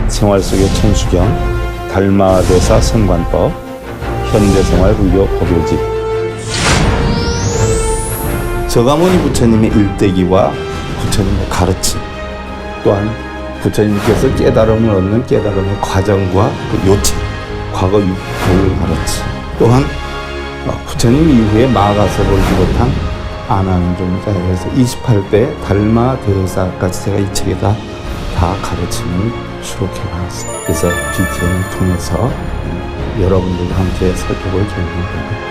생활 속의 천수경, 달마대사 선관법, 현대생활 불교 법요집. 저가모니 부처님의 일대기와 부처님의 가르침, 또한 부처님께서 깨달음을 얻는 깨달음의 과정과 그 요체, 과거 육포를 가르침, 또한 부처님 이후에 마가섭을 비롯한 아난종자에서 28대 달마대사까지 제가 이 책에다 다 가르침을 수록해 놨습니다. 그래서 BTN을 통해서 여러분들과 함께 살펴볼 계획입니다.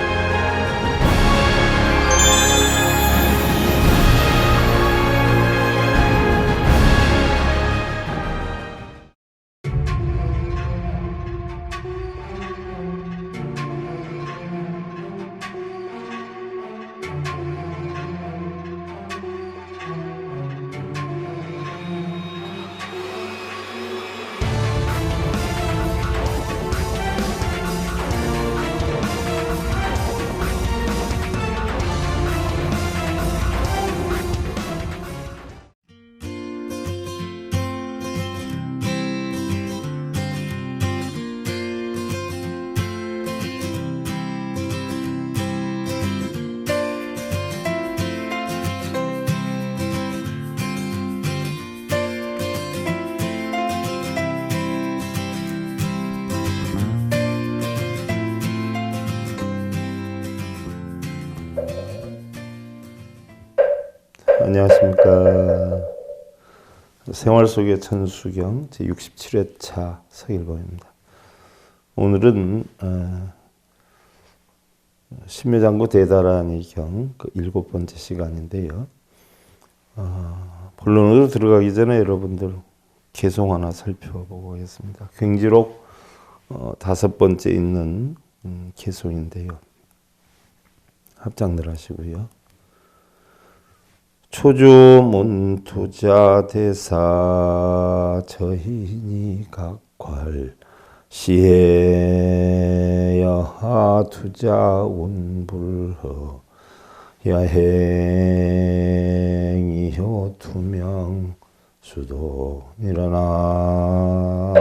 안녕하십니까. 생활 속의 천수경 제67회차 서일보입니다. 오늘은 신묘장구 대다라니 경 그 7번째 시간인데요. 본론으로 들어가기 전에 여러분들 개송 하나 살펴보고 하겠습니다. 경지록 5번째 있는 개송인데요. 합장들 하시고요. 초주문투자 대사 저희니 각활 시해여하 투자 운불허 야행이효 투명 수도 일어나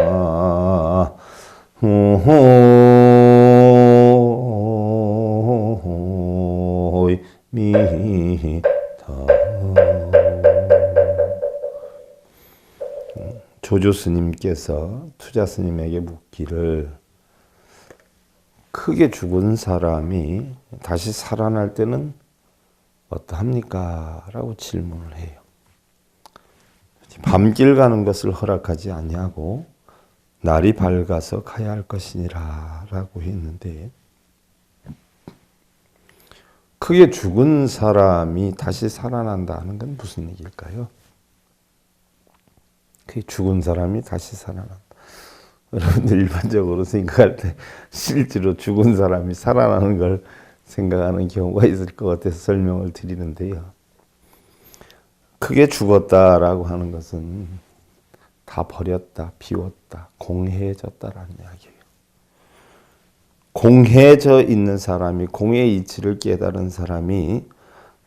미 조조 스님께서 투자 스님에게 묻기를 크게 죽은 사람이 다시 살아날 때는 어떠합니까? 라고 질문을 해요. 밤길 가는 것을 허락하지 아니하고 날이 밝아서 가야 할 것이니라 라고 했는데, 크게 죽은 사람이 다시 살아난다는 건 무슨 얘기일까요? 그 죽은 사람이 다시 살아난다. 여러분들 일반적으로 생각할 때 실제로 죽은 사람이 살아나는 걸 생각하는 경우가 있을 것 같아서 설명을 드리는데요. 크게 죽었다라고 하는 것은 다 버렸다, 비웠다, 공해졌다라는 이야기예요. 공해져 있는 사람이, 공의 이치를 깨달은 사람이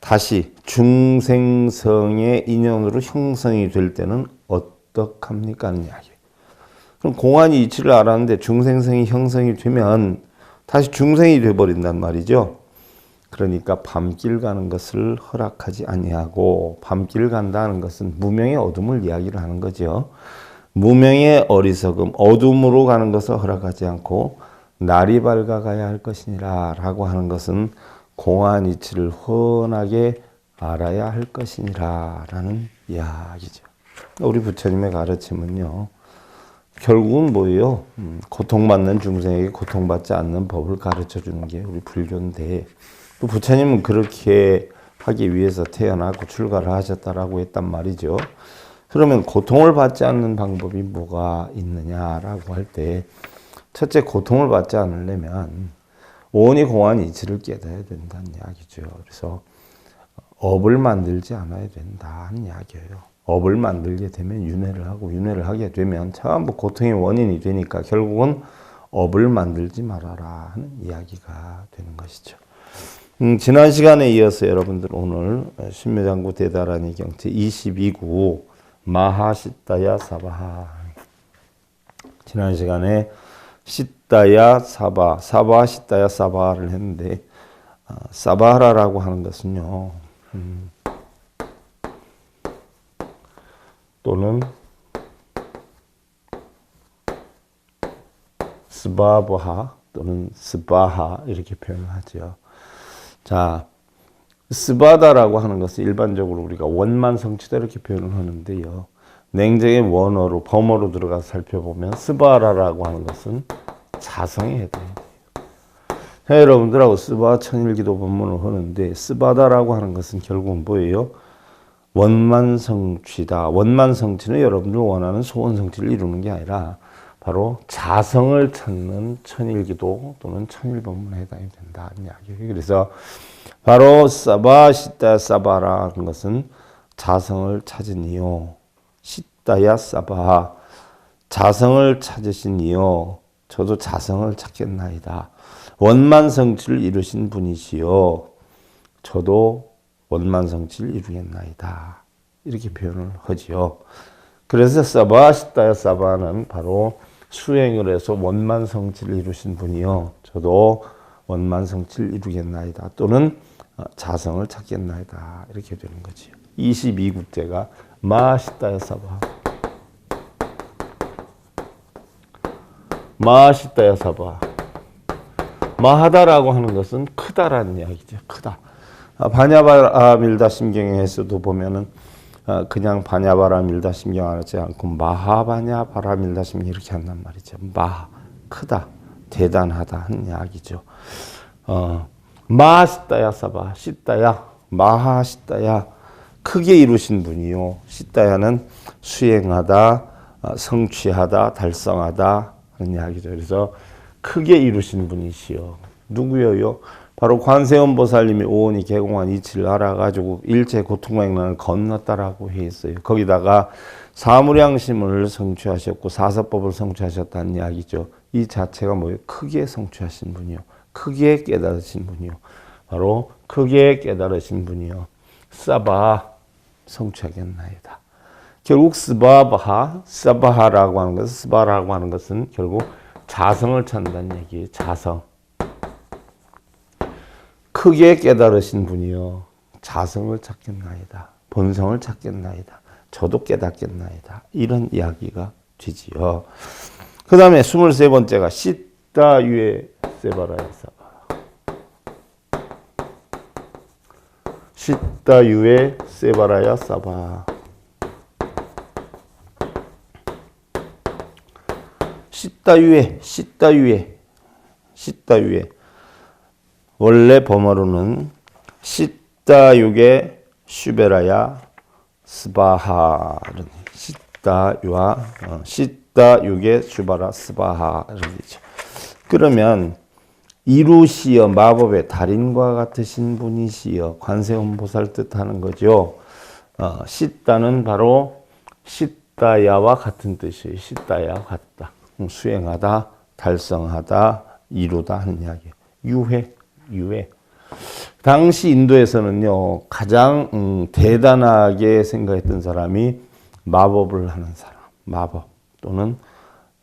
다시 중생성의 인연으로 형성이 될 때는 어떡합니까? 하는 이야기예요. 그럼 공안이 이치를 알았는데 중생성이 형성이 되면 다시 중생이 되어버린단 말이죠. 그러니까 밤길 가는 것을 허락하지 아니하고, 밤길 간다는 것은 무명의 어둠을 이야기를 하는 거죠. 무명의 어리석음, 어둠으로 가는 것을 허락하지 않고 날이 밝아가야 할 것이니라 라고 하는 것은 공안 이치를 훤하게 알아야 할 것이니라 라는 이야기죠. 우리 부처님의 가르침은요, 결국은 뭐예요? 고통받는 중생에게 고통받지 않는 법을 가르쳐 주는 게 우리 불교인데, 또 부처님은 그렇게 하기 위해서 태어나고 출가를 하셨다라고 했단 말이죠. 그러면 고통을 받지 않는 방법이 뭐가 있느냐라고 할 때, 첫째, 고통을 받지 않으려면 오온이 공안 이치를 깨달아야 된다는 이야기죠. 그래서 업을 만들지 않아야 된다는 이야기예요. 업을 만들게 되면 윤회를 하고, 윤회를 하게 되면 전부 고통의 원인이 되니까 결국은 업을 만들지 말아라 하는 이야기가 되는 것이죠. 지난 시간에 이어서 여러분들 오늘 신묘장구 대다라니 경제 22구 마하시타야 사바하, 지난 시간에 시다야 사바, 사바 시다야 사바를 했는데 사바하라라고 하는 것은요. 또는 스바바하 또는 스바하 이렇게 표현하죠. 자, 스바다라고 하는 것은 일반적으로 우리가 원만 성취다 이렇게 표현을 하는데요. 냉정의 원어로 범어로 들어가서 살펴보면 스바라라고 하는 것은 자성에 해당해요. 여러분들하고 스바 천일기도 본문을 하는데 스바다라고 하는 것은 결국은 뭐예요? 원만성취다. 원만성취는 여러분들 원하는 소원성취를 이루는 게 아니라 바로 자성을 찾는 천일기도 또는 천일본문에 해당이 된다. 이야기예요. 그래서 바로 사바 시다 사바라는 것은 자성을 찾은 이요. 시다야 사바 자성을 찾으신 이요. 저도 자성을 찾겠나이다. 원만성취를 이루신 분이시요. 저도 원만성취를 이루겠나이다. 이렇게 표현을 하지요. 그래서 사바 시다야 사바는 바로 수행을 해서 원만성취를 이루신 분이요. 저도 원만성취를 이루겠나이다. 또는 자성을 찾겠나이다. 이렇게 되는 거지요. 22구째가 마시다야 사바. 마시다야 사바. 마하다라고 하는 것은 크다라는 이야기죠. 크다. 바냐바라 밀다 심경에서도 보면은 그냥 바냐바라 밀다 심경 하지 않고 마하바냐바라 밀다 심경 이렇게 한단 말이죠. 마하 크다, 대단하다 하는 이야기죠. 마시다야 사바, 시다야, 마하 시다야 크게 이루신 분이요. 시다야는 수행하다, 성취하다, 달성하다 하는 이야기죠. 그래서 크게 이루신 분이시요. 누구예요? 바로 관세음 보살님이 오온이 개공한 이치를 알아가지고 일체 고통망난을 건넜다라고 해 있어요. 거기다가 사무량심을 성취하셨고 사서법을 성취하셨다는 이야기죠. 이 자체가 뭐예요? 크게 성취하신 분이요. 크게 깨달으신 분이요. 바로 크게 깨달으신 분이요. 사바 성취하겠나이다. 결국 스바바하, 사바하라고 하는 것은 스바라고 하는 것은 결국 자성을 찾는다는 얘기예요. 자성. 크게 깨달으신 분이요. 자성을 찾겠나이다. 본성을 찾겠나이다. 저도 깨닫겠나이다. 이런 이야기가 되지요. 그 다음에 23번째가 시다유에 세바라야 사바. 시다유에 세바라야 사바. 시다유에 원래 범어로는 시다유게 슈베라야 스바하 시다유게 슈바라 스바하 그러면 이루시어 마법의 달인과 같으신 분이시여 관세음보살 뜻하는 거죠. 시다는 바로 시다야와 같은 뜻이에요. 시다야 같다. 수행하다, 달성하다, 이루다 하는 이야기예요. 유해. 당시 인도에서는요, 가장 대단하게 생각했던 사람이 마법을 하는 사람, 마법 또는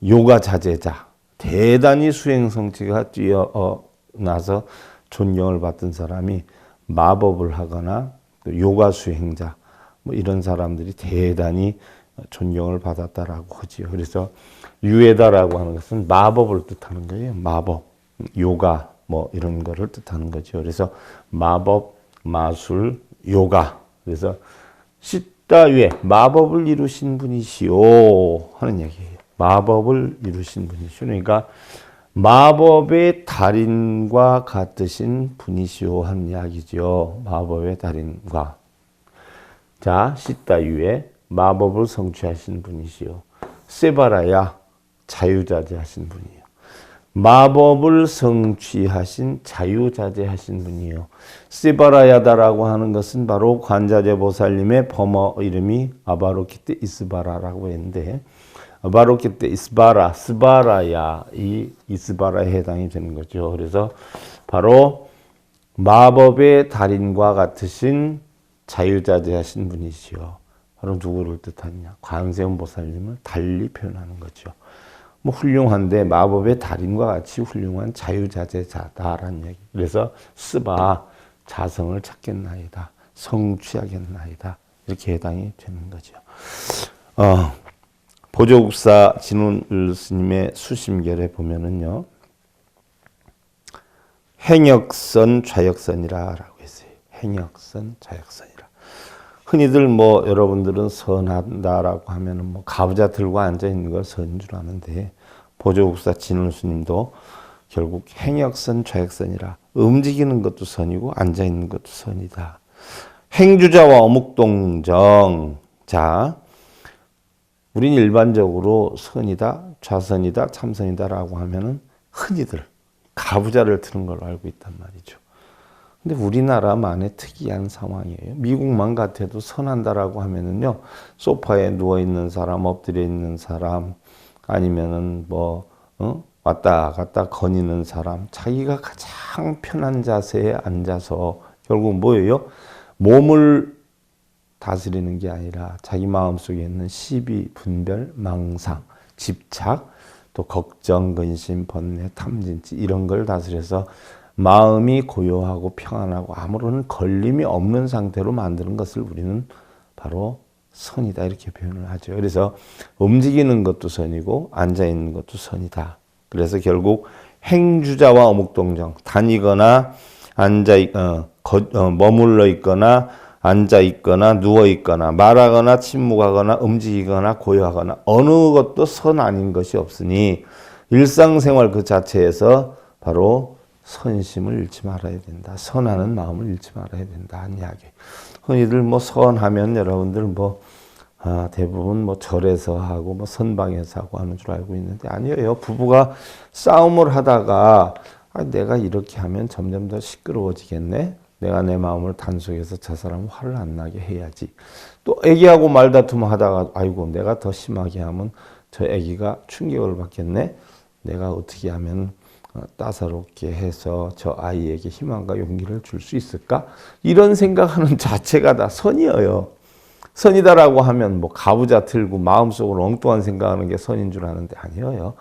요가 자제자, 대단히 수행 성취가 뛰어나서 존경을 받던 사람이 마법을 하거나 또 요가 수행자, 뭐 이런 사람들이 대단히 존경을 받았다라고 하지요. 그래서 유에다라고 하는 것은 마법을 뜻하는 거예요. 마법, 요가 뭐 이런 거를 뜻하는 거죠. 그래서 마법, 마술, 요가. 그래서 시다유에 마법을 이루신 분이시오 하는 얘기예요. 마법을 이루신 분이시오. 그러니까 마법의 달인과 같으신 분이시오 하는 이야기죠. 마법의 달인과. 자, 시다유에 마법을 성취하신 분이시오. 세바라야 자유자재하신 분이요. 마법을 성취하신 자유자재하신 분이요. 세바라야다라고 하는 것은 바로 관자재 보살님의 범어 이름이 아바로키테 이스바라라고 했는데 아바로키테 이스바라, 스바라야 이 이스바라에 해당이 되는 거죠. 그래서 바로 마법의 달인과 같으신 자유자재하신 분이시요. 바로 누구를 뜻하느냐? 관세음보살님을 달리 표현하는 거죠. 뭐 훌륭한데 마법의 달인과 같이 훌륭한 자유자재자다라는 얘기. 그래서 스바 자성을 찾겠나이다. 성취하겠나이다. 이렇게 해당이 되는 거죠. 보조국사 진훈 스님의 수심결에 보면은요. 행역선 좌역선이라고 했어요. 행역선 좌역선이라. 흔히들 뭐 여러분들은 선한다라고 하면은 뭐 가부좌 들고 앉아 있는 걸 선인 줄 아는데 보조국사 진훈 스님도 결국 행역선 좌역선이라. 움직이는 것도 선이고 앉아 있는 것도 선이다. 행주자와 어묵동정. 자, 우린 일반적으로 선이다, 좌선이다, 참선이다라고 하면은 흔히들 가부좌를 드는 걸로 알고 있단 말이죠. 근데 우리나라만의 특이한 상황이에요. 미국만 같아도 선한다라고 하면은요, 소파에 누워 있는 사람, 엎드려 있는 사람, 아니면은 왔다 갔다 거니는 사람, 자기가 가장 편한 자세에 앉아서 결국 뭐예요? 몸을 다스리는 게 아니라 자기 마음속에 있는 시비, 분별, 망상, 집착, 또 걱정, 근심, 번뇌, 탐진치 이런 걸 다스려서 마음이 고요하고 평안하고 아무런 걸림이 없는 상태로 만드는 것을 우리는 바로 선이다 이렇게 표현을 하죠. 그래서 움직이는 것도 선이고 앉아있는 것도 선이다. 그래서 결국 행주자와 어묵동정, 다니거나 머물러 있거나 앉아 있거나 누워 있거나 말하거나 침묵하거나 움직이거나 고요하거나 어느 것도 선 아닌 것이 없으니 일상생활 그 자체에서 바로 선심을 잃지 말아야 된다. 선하는 마음을 잃지 말아야 된다. 하는 이야기. 흔히들 뭐 선하면 여러분들 대부분 절에서 하고 선방에서 하고 하는 줄 알고 있는데 아니에요. 부부가 싸움을 하다가 내가 이렇게 하면 점점 더 시끄러워지겠네. 내가 내 마음을 단속해서 저 사람 화를 안 나게 해야지. 또 애기하고 말다툼 하다가 아이고 내가 더 심하게 하면 저 애기가 충격을 받겠네. 내가 어떻게 하면 따사롭게 해서 저 아이에게 희망과 용기를 줄 수 있을까? 이런 생각하는 자체가 다 선이에요. 선이다라고 하면 가부좌 틀고 마음속으로 엉뚱한 생각하는 게 선인 줄 아는데 아니에요.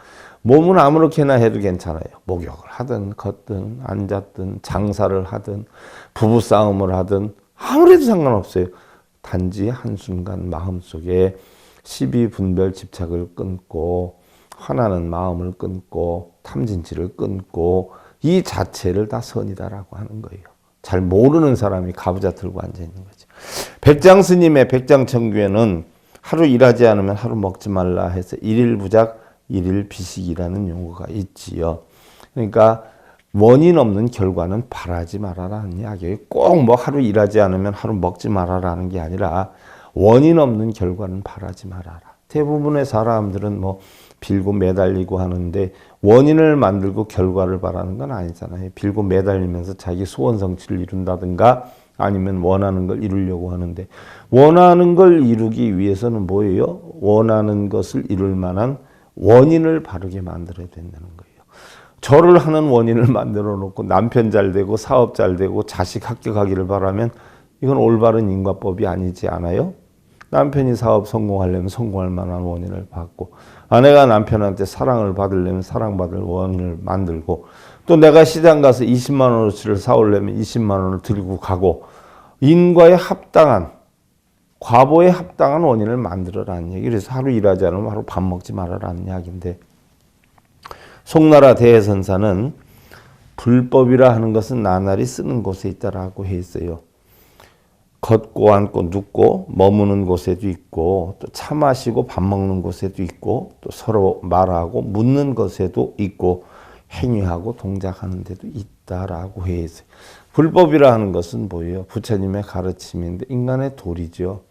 몸은 아무렇게나 해도 괜찮아요. 목욕을 하든 걷든 앉았든 장사를 하든 부부싸움을 하든 아무래도 상관없어요. 단지 한순간 마음속에 시비 분별 집착을 끊고 화나는 마음을 끊고 탐진치를 끊고 이 자체를 다 선이다라고 하는 거예요. 잘 모르는 사람이 가부좌 들고 앉아있는 거죠. 백장 스님의 백장천규에는 하루 일하지 않으면 하루 먹지 말라 해서 일일부작 일일비식이라는 용어가 있지요. 그러니까 원인 없는 결과는 바라지 말아라는 이야기예요. 꼭 하루 일하지 않으면 하루 먹지 말아라는 게 아니라 원인 없는 결과는 바라지 말아라. 대부분의 사람들은 빌고 매달리고 하는데 원인을 만들고 결과를 바라는 건 아니잖아요. 빌고 매달리면서 자기 소원 성취를 이룬다든가 아니면 원하는 걸 이루려고 하는데 원하는 걸 이루기 위해서는 뭐예요? 원하는 것을 이룰 만한 원인을 바르게 만들어야 된다는 거예요. 절을 하는 원인을 만들어 놓고 남편 잘 되고 사업 잘 되고 자식 합격하기를 바라면 이건 올바른 인과법이 아니지 않아요? 남편이 사업 성공하려면 성공할 만한 원인을 받고 아내가 남편한테 사랑을 받으려면 사랑받을 원인을 만들고 또 내가 시장 가서 20만 원어치를 사오려면 20만 원을 들고 가고 인과에 합당한 과보에 합당한 원인을 만들어라는 얘기. 그래서 하루 일하지 않으면 하루 밥 먹지 말아라는 이야기인데 송나라 대해선사는 불법이라 하는 것은 나날이 쓰는 곳에 있다라고 해 있어요. 걷고 앉고 눕고 머무는 곳에도 있고 또 차 마시고 밥 먹는 곳에도 있고 또 서로 말하고 묻는 곳에도 있고 행위하고 동작하는 데도 있다라고 해 있어요. 불법이라 하는 것은 뭐예요? 부처님의 가르침인데 인간의 도리죠.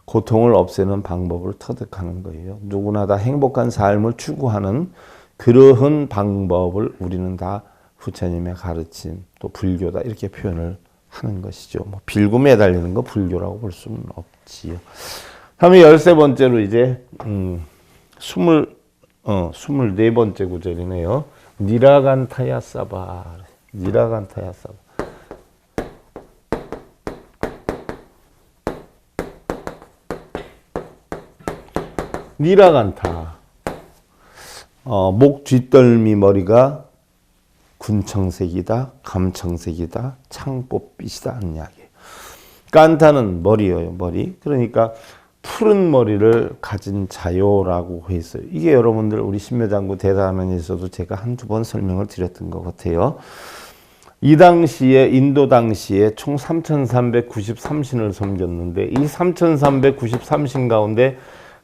고통을 없애는 방법을 터득하는 거예요. 누구나 다 행복한 삶을 추구하는 그러한 방법을 우리는 다 부처님의 가르침 또 불교다 이렇게 표현을 하는 것이죠. 빌고 매달리는 거 불교라고 볼 수는 없지요. 다음에 13번째로 이제 24번째 구절이네요. 니라간타야 사바. 니라간타야 사바. 니라간타. 목 뒷덜미 머리가 군청색이다, 감청색이다, 창뽀빛이다 하는 이야기예요. 깐타는 머리예요, 머리. 그러니까 푸른 머리를 가진 자요라고 했어요. 이게 여러분들 우리 신묘장구 대단원에서도 제가 한두 번 설명을 드렸던 것 같아요. 이 당시에 인도 당시에 총 3,393신을 섬겼는데 이 3,393신 가운데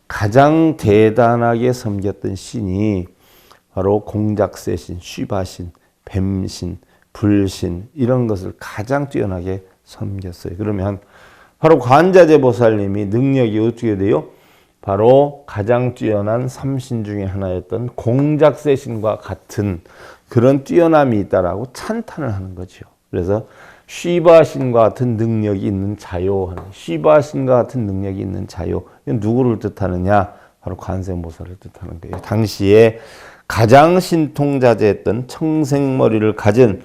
가장 대단하게 섬겼던 신이 바로 공작새신, 쉬바신, 뱀신, 불신 이런 것을 가장 뛰어나게 섬겼어요. 그러면 바로 관자재 보살님이 능력이 어떻게 돼요? 바로 가장 뛰어난 삼신 중에 하나였던 공작새신과 같은 그런 뛰어남이 있다라고 찬탄을 하는 거죠. 그래서 쉬바신과 같은 능력이 있는 자요, 쉬바신과 같은 능력이 있는 자요. 이건 누구를 뜻하느냐? 바로 관세음보살을 뜻하는 거예요. 당시에 가장 신통자제했던 청생머리를 가진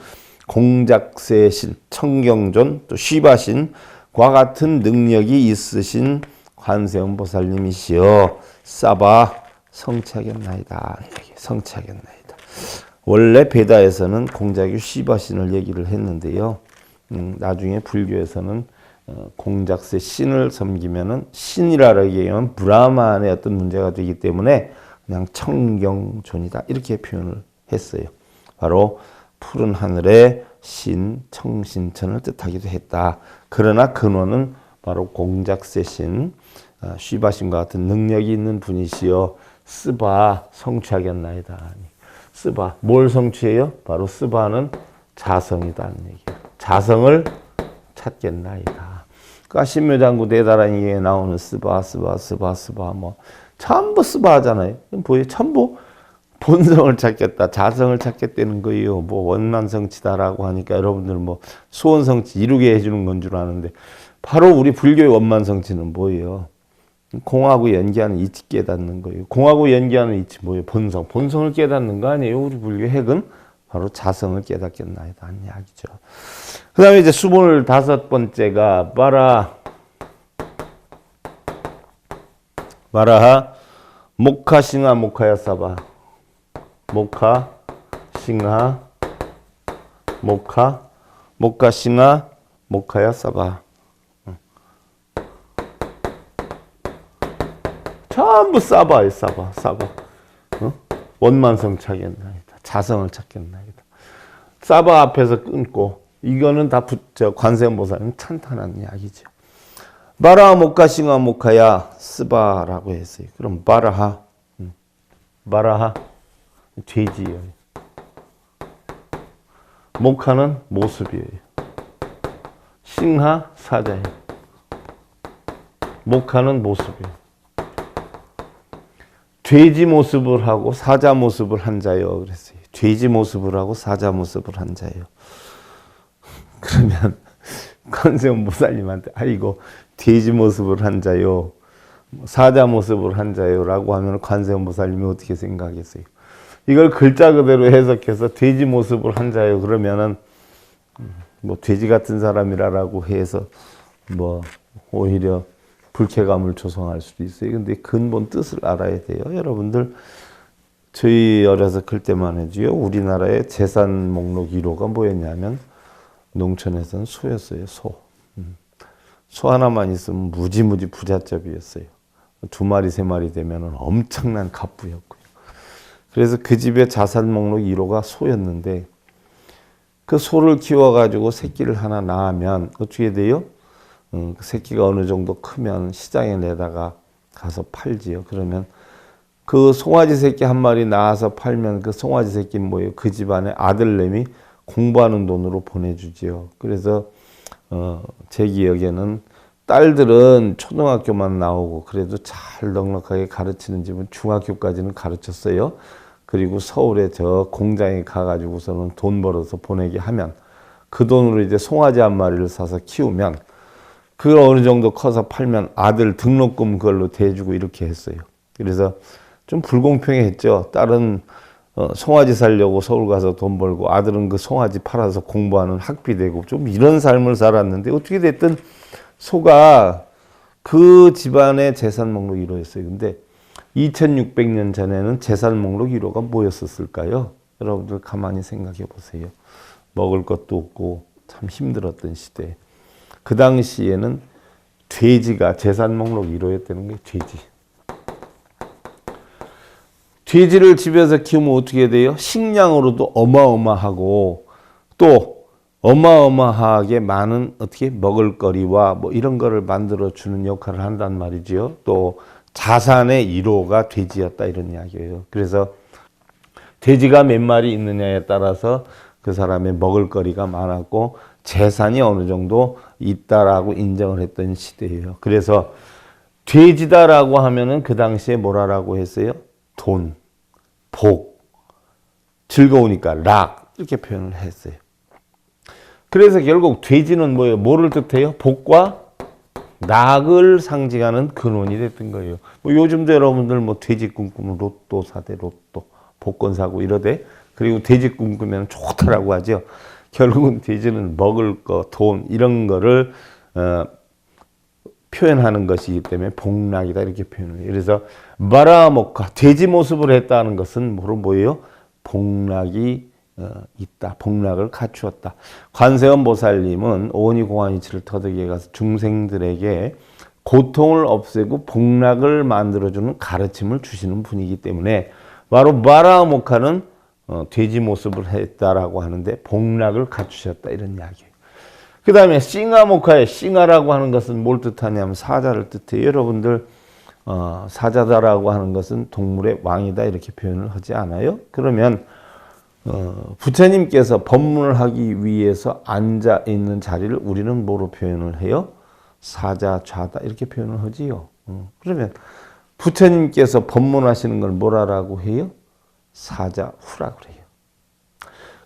공작새신, 청경존, 또 쉬바신과 같은 능력이 있으신 관세음보살님이시여 싸바 성취하겠나이다. 성취하겠나이다. 원래 베다에서는 공작유 쉬바신을 얘기를 했는데요. 나중에 불교에서는 공작새 신을 섬기면은 신이라고 얘기하면 브라만의 어떤 문제가 되기 때문에 그냥 청경존이다 이렇게 표현을 했어요. 바로 푸른 하늘의 신, 청신천을 뜻하기도 했다. 그러나 근원은 바로 공작새 신, 쉬바신과 같은 능력이 있는 분이시여 스바 성취하겠나이다. 스바 뭘 성취해요? 바로 스바는 자성이다는 얘기예요. 자성을 찾겠나이다. 그러니까 신묘장구 대다라니에 나오는 스바 뭐 전부 스바 하잖아요. 뭐예요? 전부 본성을 찾겠다, 자성을 찾겠다는 거예요. 뭐 원만성취다라고 하니까 여러분들 뭐 소원성취 이루게 해주는 건 줄 아는데 바로 우리 불교의 원만성취는 뭐예요? 공하고 연기하는 이치 깨닫는 거예요. 공하고 연기하는 이치 뭐예요? 본성을 깨닫는 거 아니에요? 우리 불교 핵은 바로 자성을 깨닫겠나이다 하는 이야기죠. 그 다음에 이제 수본 5번째가 바라하 모카싱하 모카야 사바 모카싱하 모카싱하 모카야 사바 전부 사바예요. 사바 원만성차겠나이다. 자성을 찾겠나이다. 사바 앞에서 끊고 이거는 다 관세음보살은 찬탄한 이야기죠. 바라하 모카싱하 모카야 스바라고 했어요. 그럼 바라하 돼지예요. 모카는 모습이에요. 싱하 사자예요. 모카는 모습이에요. 돼지 모습을 하고 사자 모습을 한 자요. 그랬어요. 돼지 모습을 하고 사자 모습을 한 자요. 그러면 관세음보살님한테 아이고 돼지 모습을 한 자요, 사자 모습을 한 자요라고 하면 관세음보살님이 어떻게 생각했어요? 이걸 글자 그대로 해석해서 돼지 모습을 한 자요 그러면은 뭐 돼지 같은 사람이라고 해서 뭐 오히려 불쾌감을 조성할 수도 있어요. 근데 근본 뜻을 알아야 돼요. 여러분들 저희 어려서 클 때만 해도요. 우리나라의 재산 목록 1호가 뭐였냐면 농촌에서는 소였어요. 소. 소 하나만 있으면 무지무지 부잣집이었어요. 2마리 3마리 되면 엄청난 갑부였고요. 그래서 그 집의 자산 목록 1호가 소였는데 그 소를 키워가지고 새끼를 하나 낳으면 어떻게 돼요? 그 새끼가 어느 정도 크면 시장에 내다가 가서 팔지요. 그러면 그 송아지 새끼 한 마리 낳아서 팔면 그 송아지 새끼는 뭐예요? 그 집안의 아들내미 공부하는 돈으로 보내주지요. 그래서 제 기억에는 딸들은 초등학교만 나오고 그래도 잘 넉넉하게 가르치는 집은 중학교까지는 가르쳤어요. 그리고 서울에 저 공장에 가가지고서는 돈 벌어서 보내게 하면 그 돈으로 이제 송아지 한 마리를 사서 키우면 그걸 어느 정도 커서 팔면 아들 등록금 그걸로 대주고 이렇게 했어요. 그래서 좀 불공평했죠. 딸은 송아지 살려고 서울 가서 돈 벌고 아들은 그 송아지 팔아서 공부하는 학비 되고 좀 이런 삶을 살았는데 어떻게 됐든 소가 그 집안의 재산 목록 1호였어요. 근데 2600년 전에는 제산 목록 1호가 뭐였었을까요? 여러분들 가만히 생각해 보세요. 먹을 것도 없고 참 힘들었던 시대. 그 당시에는 돼지가 제산 목록 1호였다는 게 돼지. 돼지를 집에서 키우면 어떻게 돼요? 식량으로도 어마어마하고 또 어마어마하게 많은 어떻게 먹을거리와 뭐 이런 거를 만들어 주는 역할을 한단 말이지요. 또 자산의 1호가 돼지였다 이런 이야기예요. 그래서 돼지가 몇 마리 있느냐에 따라서 그 사람의 먹을거리가 많았고 재산이 어느 정도 있다라고 인정을 했던 시대예요. 그래서 돼지다라고 하면은 그 당시에 뭐라고 했어요? 돈, 복, 즐거우니까 락 이렇게 표현을 했어요. 그래서 결국 돼지는 뭐예요? 뭐를 뜻해요? 복과 낙을 상징하는 근원이 됐던 거예요. 뭐 요즘도 여러분들 뭐 돼지 꿈꾸면 로또 사대 로또 복권 사고 이러대. 그리고 돼지 꿈꾸면 좋다라고 하죠. 결국은 돼지는 먹을 거, 돈 이런 거를 표현하는 것이기 때문에 복락이다 이렇게 표현을 해요. 그래서 마라모카 돼지 모습을 했다는 것은 뭐예요? 복락이 있다. 복락을 갖추었다. 관세음 보살님은 오온이 공안이치를 터득해 가서 중생들에게 고통을 없애고 복락을 만들어주는 가르침을 주시는 분이기 때문에 바로 마라모카는 돼지 모습을 했다라고 하는데 복락을 갖추셨다 이런 이야기예요. 그 다음에 싱하모카의 싱하라고 하는 것은 뭘 뜻하냐면 사자를 뜻해요. 여러분들 사자다라고 하는 것은 동물의 왕이다 이렇게 표현을 하지 않아요? 그러면 부처님께서 법문을 하기 위해서 앉아 있는 자리를 우리는 뭐로 표현을 해요? 사자, 좌다 이렇게 표현을 하지요. 그러면 부처님께서 법문하시는 걸 뭐라고 해요? 사자후라고 그래요.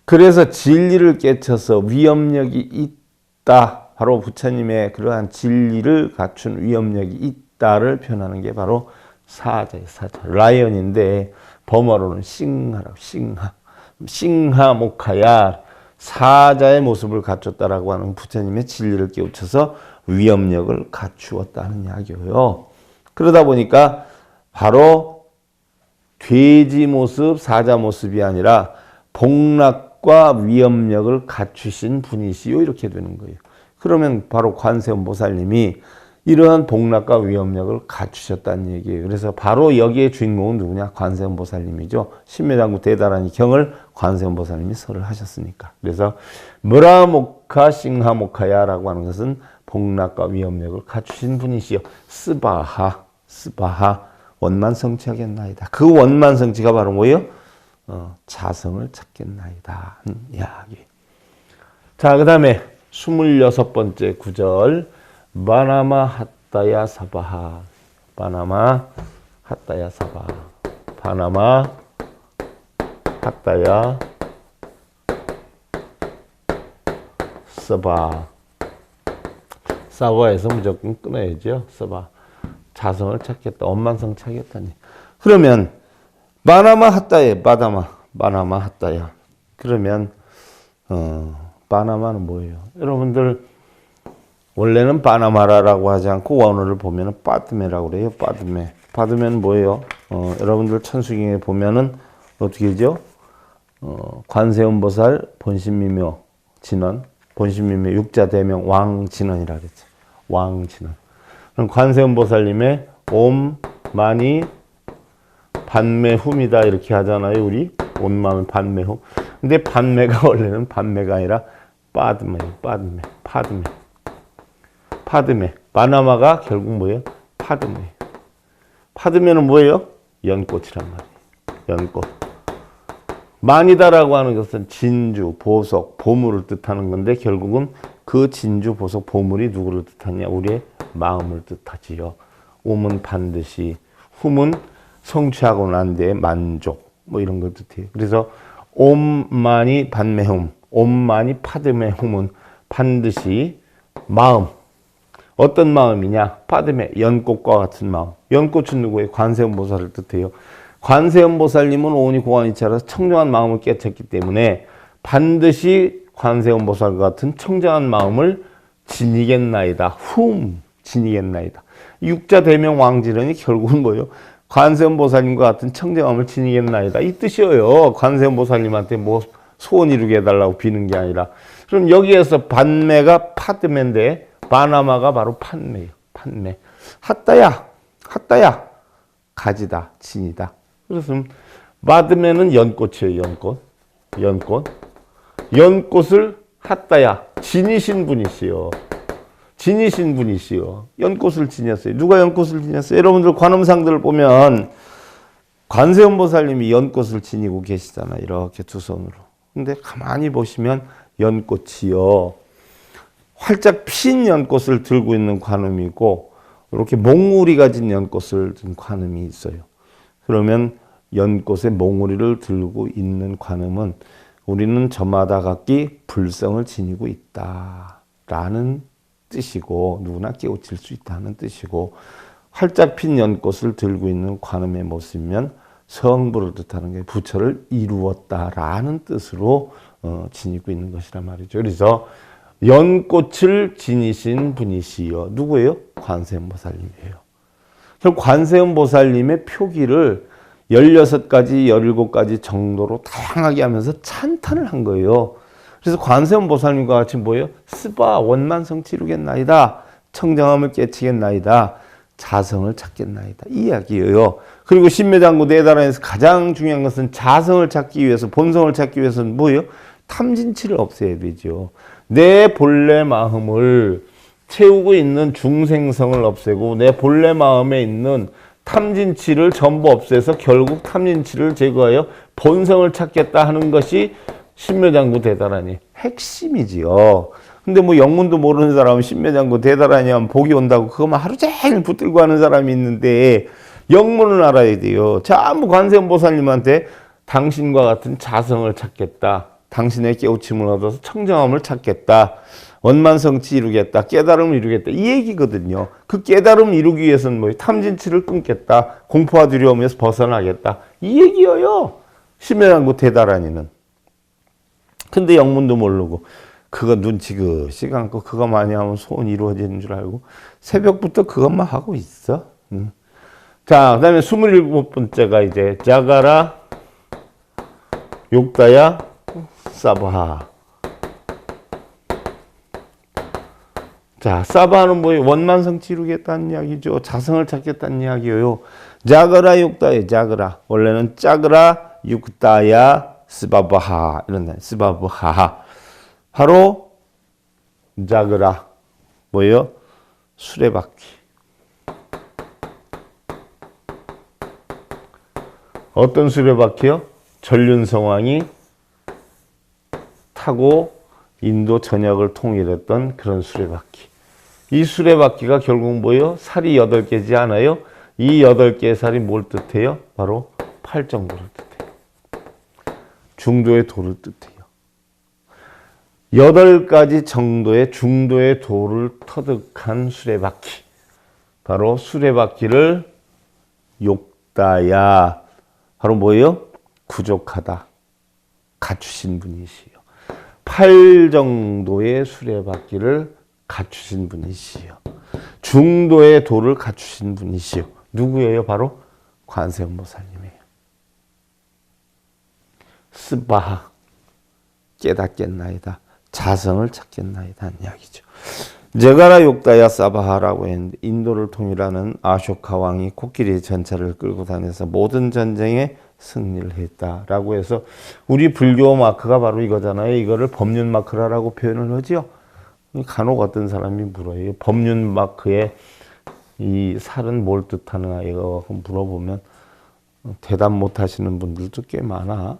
그래서 진리를 깨쳐서 위엄력이 있다. 바로 부처님의 그러한 진리를 갖춘 위엄력이 있다를 표현하는 게 바로 사자예요. 사자. 라이언인데 범어로는 싱하라고 싱하모카야 사자의 모습을 갖췄다라고 하는 부처님의 진리를 깨우쳐서 위엄력을 갖추었다는 이야기예요. 그러다 보니까 바로 돼지 모습, 사자 모습이 아니라 복락과 위엄력을 갖추신 분이시요 이렇게 되는 거예요. 그러면 바로 관세음 보살님이 이러한 복락과 위엄력을 갖추셨다는 얘기예요. 그래서 바로 여기에 주인공은 누구냐? 관세음 보살님이죠. 신묘장구 대다라니 경을 관세음 보살님이 설을 하셨으니까. 그래서 무라모카 싱하모카야라고 하는 것은 복락과 위엄력을 갖추신 분이시요. 스바하 원만성취하겠나이다. 그 원만성취가 바로 뭐예요? 자성을 찾겠나이다. 이야기. 자, 그 다음에 26번째 구절. 바나마 핫다야 사바하. 바나마 핫다야 사바. 바나마 핫다야 사바. 사바에서 무조건 끊어야죠. 사바. 자성을 찾겠다. 원만성취하겠다니. 그러면 바나마 핫다야 바나마 핫다야. 그러면 바나마는 뭐예요? 여러분들 원래는 바나마라라고 하지 않고 원어를 보면은 빠드메라고 그래요. 빠드메. 빠드메는 뭐예요? 여러분들 천수경에 보면은 어떻게 되죠? 관세음 보살 본신미묘 진원, 본신미묘 육자 대명 왕진원이라 그랬죠. 왕진원. 그럼 관세음 보살님의 옴 마니 반매훔이다 이렇게 하잖아요. 우리 옴마는 반매훔. 근데 반매가 원래는 반매가 아니라 빠드메예요. 파드메. 바나마가 결국 뭐예요? 파드메. 파드메는 뭐예요? 연꽃이란 말이에요. 연꽃. 마니다라고 하는 것은 진주, 보석, 보물을 뜻하는 건데 결국은 그 진주, 보석, 보물이 누구를 뜻하냐? 우리의 마음을 뜻하지요. 옴은 반드시, 훔은 성취하고 난 뒤에 만족, 뭐 이런 걸 뜻해요. 그래서 옴만이 반매훔, 옴만이 파드매훔은 반드시 마음. 어떤 마음이냐? 파드메, 연꽃과 같은 마음. 연꽃은 누구예요? 관세음 보살을 뜻해요. 관세음 보살님은 오온이 공안이치라서 청정한 마음을 깨쳤기 때문에 반드시 관세음 보살과 같은 청정한 마음을 지니겠나이다. 지니겠나이다. 육자 대명 왕지론이 결국은 뭐예요? 관세음보살님과 같은 청정함을 지니겠나이다. 이 뜻이에요. 관세음보살님한테 뭐 소원 이루게 해달라고 비는 게 아니라. 그럼 여기에서 반매가 파드매인데 바나마가 바로 판매예요. 판매. 핫다야, 핫다야, 가지다, 진이다. 그래서 마드매는 연꽃이에요. 연꽃, 연꽃. 연꽃을 핫다야, 지니신 분이시요. 지니신 분이시요. 연꽃을 지녔어요. 누가 연꽃을 지녔어요? 여러분들 관음상들을 보면 관세음보살님이 연꽃을 지니고 계시잖아요. 이렇게 두 손으로. 근데 가만히 보시면 연꽃이요. 활짝 핀 연꽃을 들고 있는 관음이고 이렇게 몽우리가 진 연꽃을 든 관음이 있어요. 그러면 연꽃의 몽우리를 들고 있는 관음은 우리는 저마다 각기 불성을 지니고 있다라는 뜻이고 누구나 깨우칠 수 있다는 뜻이고 활짝 핀 연꽃을 들고 있는 관음의 모습이면 성부를 뜻하는 게 부처를 이루었다라는 뜻으로 지니고 있는 것이란 말이죠. 그래서 연꽃을 지니신 분이시여. 누구예요? 관세음보살님이에요. 결국 관세음보살님의 표기를 16가지, 17가지 정도로 다양하게 하면서 찬탄을 한 거예요. 그래서 관세음보살님과 같이 뭐예요? 스바 원만성치 이루겠나이다. 청정함을 깨치겠나이다. 자성을 찾겠나이다. 이 이야기예요. 그리고 신묘장구 네다란에서 가장 중요한 것은 자성을 찾기 위해서, 본성을 찾기 위해서는 뭐예요? 탐진치를 없애야 되죠. 내 본래 마음을 채우고 있는 중생성을 없애고 내 본래 마음에 있는 탐진치를 전부 없애서 결국 탐진치를 제거하여 본성을 찾겠다 하는 것이 신묘장구 대다라니 핵심이지요. 근데 뭐 영문도 모르는 사람은 신묘장구 대다라니 하면 복이 온다고 그것만 하루 종일 붙들고 하는 사람이 있는데 영문을 알아야 돼요. 전부 관세음보살님한테 당신과 같은 자성을 찾겠다. 당신의 깨우침을 얻어서 청정함을 찾겠다. 원만성치 이루겠다. 깨달음을 이루겠다. 이 얘기거든요. 그 깨달음을 이루기 위해서는 뭐예요? 탐진치를 끊겠다. 공포와 두려움에서 벗어나겠다. 이 얘기예요. 신묘장구 대다라니는. 근데 영문도 모르고 그거 눈치그시 감고 그거 많이 하면 소원 이루어지는 줄 알고 새벽부터 그것만 하고 있어. 자, 그 다음에 27번째가 이제 자가라 욕다야 사바하. 자, 사바하는 뭐예요? 원만성치 이루겠다는 이야기죠. 자성을 찾겠다는 이야기예요. 자가라 욕다야 자가라. 원래는 짜그라 육다야 스바바하 이런 스바바하. 바로 자그라 뭐예요? 수레바퀴. 어떤 수레바퀴요? 전륜성왕이 타고 인도 전역을 통일했던 그런 수레바퀴. 이 수레바퀴가 결국 뭐예요? 살이 8개지 않아요? 이 8개의 살이 뭘 뜻해요? 바로 팔정도를 뜻해요. 중도의 도를 뜻해요. 8가지 정도의 중도의 도를 터득한 수레바퀴. 바로 수레바퀴를 욕다야. 바로 뭐예요? 구족하다. 갖추신 분이시요. 8 정도의 수레바퀴를 갖추신 분이시요. 중도의 도를 갖추신 분이시요. 누구예요? 바로 관세음보살님이에요. 스바하. 깨닫겠나이다. 자성을 찾겠나이다 하는 이야기죠. 제가라 욕다야 사바하라고 했는데 인도를 통일하는 아쇼카 왕이 코끼리 전차를 끌고 다녀서 모든 전쟁에 승리를 했다라고 해서 우리 불교 마크가 바로 이거잖아요. 이거를 법륜 마크라고 표현을 하죠. 간혹 어떤 사람이 물어요. 법륜 마크에 이 살은 뭘 뜻하느냐 이거 물어보면 대답 못 하시는 분들도 꽤 많아.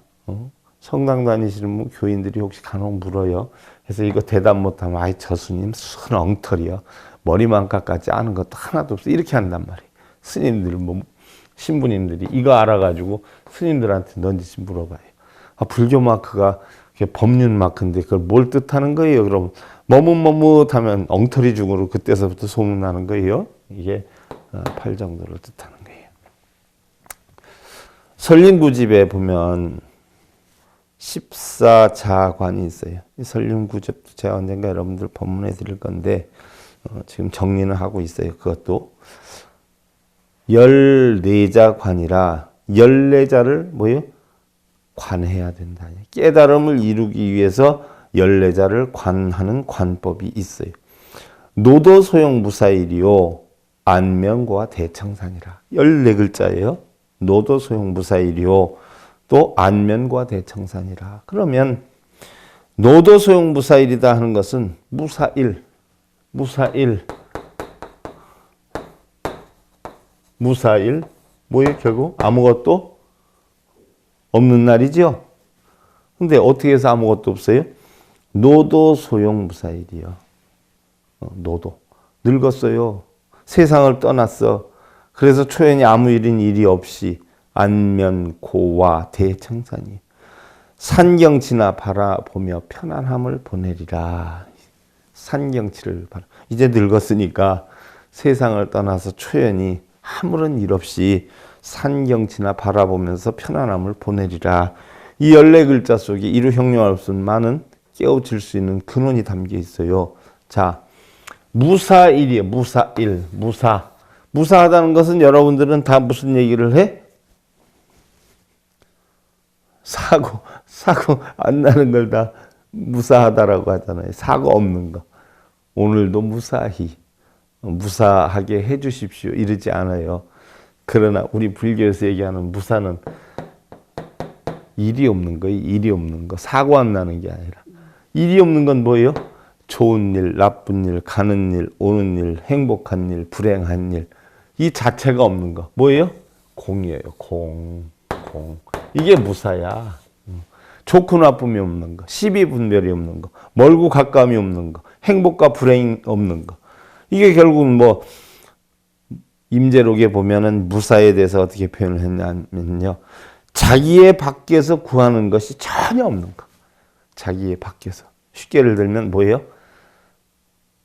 성당 다니시는 분 교인들이 혹시 간혹 물어요. 그래서 이거 대답 못하면 아이 저 스님 순 엉터리요. 머리만 깎았지 아는 것도 하나도 없어. 이렇게 한단 말이에요. 스님들 뭐 신부님들이 이거 알아가지고 스님들한테 넌지시 물어봐요. 아, 불교 마크가 법륜 마크인데 그걸 뭘 뜻하는 거예요? 그럼 머뭇머뭇하면 엉터리 중으로 그때서부터 소문나는 거예요. 이게 8 정도를 뜻하는 거예요. 설림구집에 보면 14자관이 있어요. 이 설림구집도 제가 언젠가 여러분들 법문해 드릴 건데 지금 정리는 하고 있어요. 그것도 14자 관이라 14자를 뭐예요? 관해야 된다. 깨달음을 이루기 위해서 14자를 관하는 관법이 있어요. 노도 소용 무사일이요 안면과 대청산이라. 14글자예요. 노도 소용 무사일이요 또 안면과 대청산이라. 그러면 노도 소용 무사일이다 하는 것은 무사일 뭐예요? 결국 아무것도 없는 날이죠. 근데 어떻게 해서 아무것도 없어요? 노도 소용 무사일이요. 노도 늙었어요. 세상을 떠났어. 그래서 초연이 아무 일이 없이 안면고와 대청산이 산경치나 바라보며 편안함을 보내리라. 산경치를 바라. 이제 늙었으니까 세상을 떠나서 초연히 아무런 일 없이 산경치나 바라보면서 편안함을 보내리라. 이 14글자 속에 이루 형용할 수 없는 많은 깨우칠 수 있는 근원이 담겨 있어요. 자, 무사일이에요. 무사일, 무사하다는 것은 여러분들은 다 무슨 얘기를 해? 사고 안 나는 걸 다 무사하다라고 하잖아요. 사고 없는 거. 오늘도 무사하게 해 주십시오. 이러지 않아요. 그러나 우리 불교에서 얘기하는 무사는 일이 없는 거예요. 일이 없는 거. 사고 안 나는 게 아니라. 일이 없는 건 뭐예요? 좋은 일, 나쁜 일, 가는 일, 오는 일, 행복한 일, 불행한 일. 이 자체가 없는 거. 뭐예요? 공이에요. 공. 이게 무사야. 좋고 나쁨이 없는 거. 시비 분별이 없는 거. 멀고 가까움이 없는 거. 행복과 불행이 없는 거. 이게 결국은 뭐 임재록에 보면은 무사에 대해서 어떻게 표현을 했냐면요. 자기의 밖에서 구하는 것이 전혀 없는 거. 자기의 밖에서. 쉽게 예를 들면 뭐예요?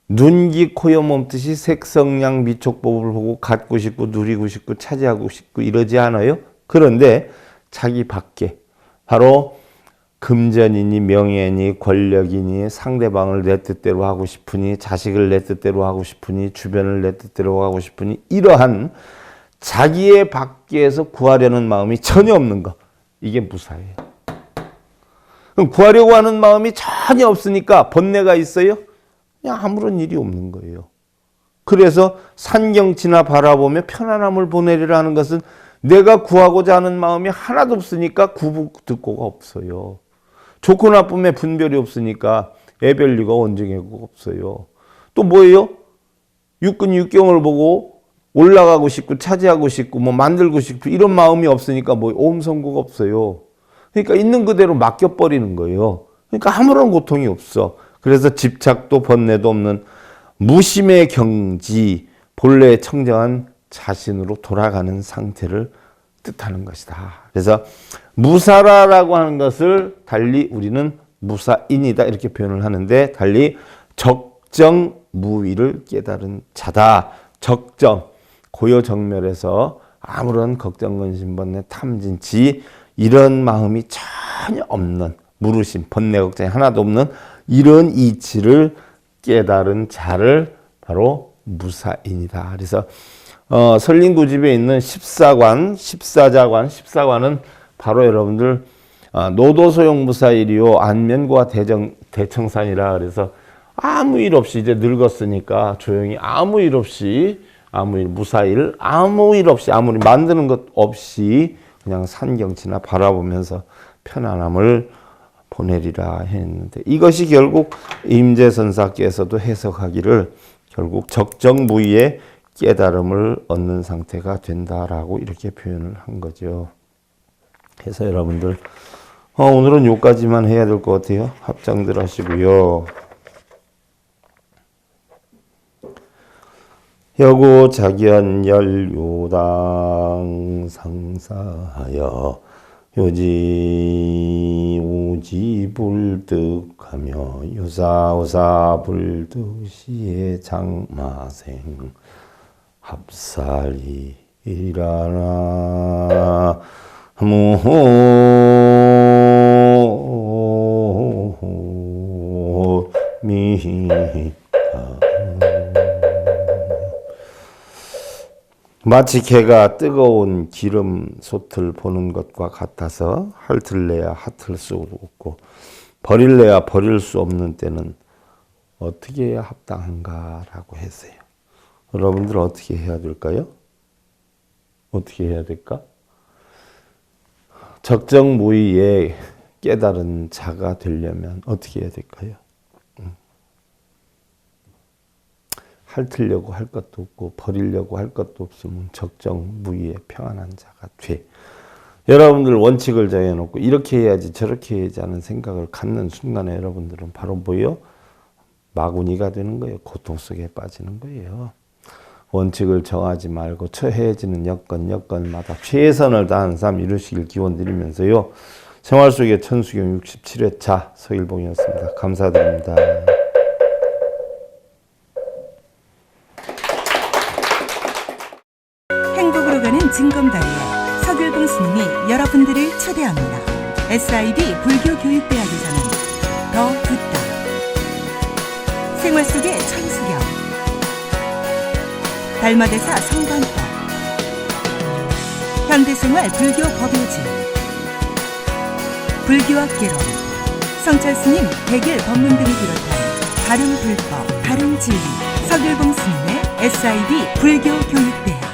눈기 코여 몸뜻이 색성량 미촉법을 보고 갖고 싶고 누리고 싶고 차지하고 싶고 이러지 않아요? 그런데 자기 밖에 바로 금전이니 명예니 권력이니 상대방을 내 뜻대로 하고 싶으니 자식을 내 뜻대로 하고 싶으니 주변을 내 뜻대로 하고 싶으니 이러한 자기의 밖에서 구하려는 마음이 전혀 없는 거. 이게 무사예요. 그럼 구하려고 하는 마음이 전혀 없으니까 번뇌가 있어요? 그냥 아무런 일이 없는 거예요. 그래서 산경치나 바라보며 편안함을 보내리라 하는 것은 내가 구하고자 하는 마음이 하나도 없으니까 구부듣고가 없어요. 좋고 나쁨의 분별이 없으니까 애별리가 원정해고가 없어요. 또 뭐예요? 육근 육경을 보고 올라가고 싶고 차지하고 싶고 뭐 만들고 싶고 이런 마음이 없으니까 뭐 오음성고가 없어요. 그러니까 있는 그대로 맡겨버리는 거예요. 그러니까 아무런 고통이 없어. 그래서 집착도 번뇌도 없는 무심의 경지, 본래 청정한 자신으로 돌아가는 상태를 뜻하는 것이다. 그래서 무사라라고 하는 것을 달리 우리는 무사인이다 이렇게 표현을 하는데 달리 적정무위를 깨달은 자다. 적정, 고요정멸에서 아무런 걱정, 근심, 번뇌, 탐진치 이런 마음이 전혀 없는 무르심, 번뇌, 걱정이 하나도 없는 이런 이치를 깨달은 자를 바로 무사인이다. 그래서 설린구집에 있는 14자관, 바로 여러분들 노도소용무사일이요 안면과 대청산이라. 그래서 아무 일 없이 이제 늙었으니까 조용히 아무 일 없이 무사일 아무 일 없이 아무리 만드는 것 없이 그냥 산경치나 바라보면서 편안함을 보내리라 했는데 이것이 결국 임재선사께서도 해석하기를 결국 적정무위의 깨달음을 얻는 상태가 된다라고 이렇게 표현을 한 거죠. 그래서 여러분들 오늘은 요까지만 해야 될 것 같아요. 합장들 하시고요. 여고 자견열 요당 상사하여 요지 오지 불득하며 요사오사 불득시에 장마생 합살이 일하나 마치 개가 뜨거운 기름 솥을 보는 것과 같아서 핥을래야 핥을 수 없고 버릴래야 버릴 수 없는 때는 어떻게 해야 합당한가라고 했어요. 여러분들 어떻게 해야 될까요? 어떻게 해야 될까? 적정무의에 깨달은 자가 되려면 어떻게 해야 될까요? 핥으려고 할 것도 없고 버리려고 할 것도 없으면 적정무의에 평안한 자가 돼. 여러분들 원칙을 정해놓고 이렇게 해야지 저렇게 해야지 하는 생각을 갖는 순간에 여러분들은 바로 뭐예요? 마구니가 되는 거예요. 고통 속에 빠지는 거예요. 원칙을 정하지 말고 처해지는 여건마다 최선을 다하는 삶 이루시길 기원드리면서요. 생활 속의 천수경 67회차 서일봉이었습니다. 감사드립니다. 행복으로 가는 징검다리에 서길봉 스님이 여러분들을 초대합니다. SIB 불교교육대학에서는 더 듣다, 생활 속의 천수경, 달마대사 성관법, 현대생활 불교 법요지, 불교학개론, 성찰스님 백일 법문 등을 비롯한 다른 불법, 다른 진리, 서길봉 스님의 SIB 불교교육대학.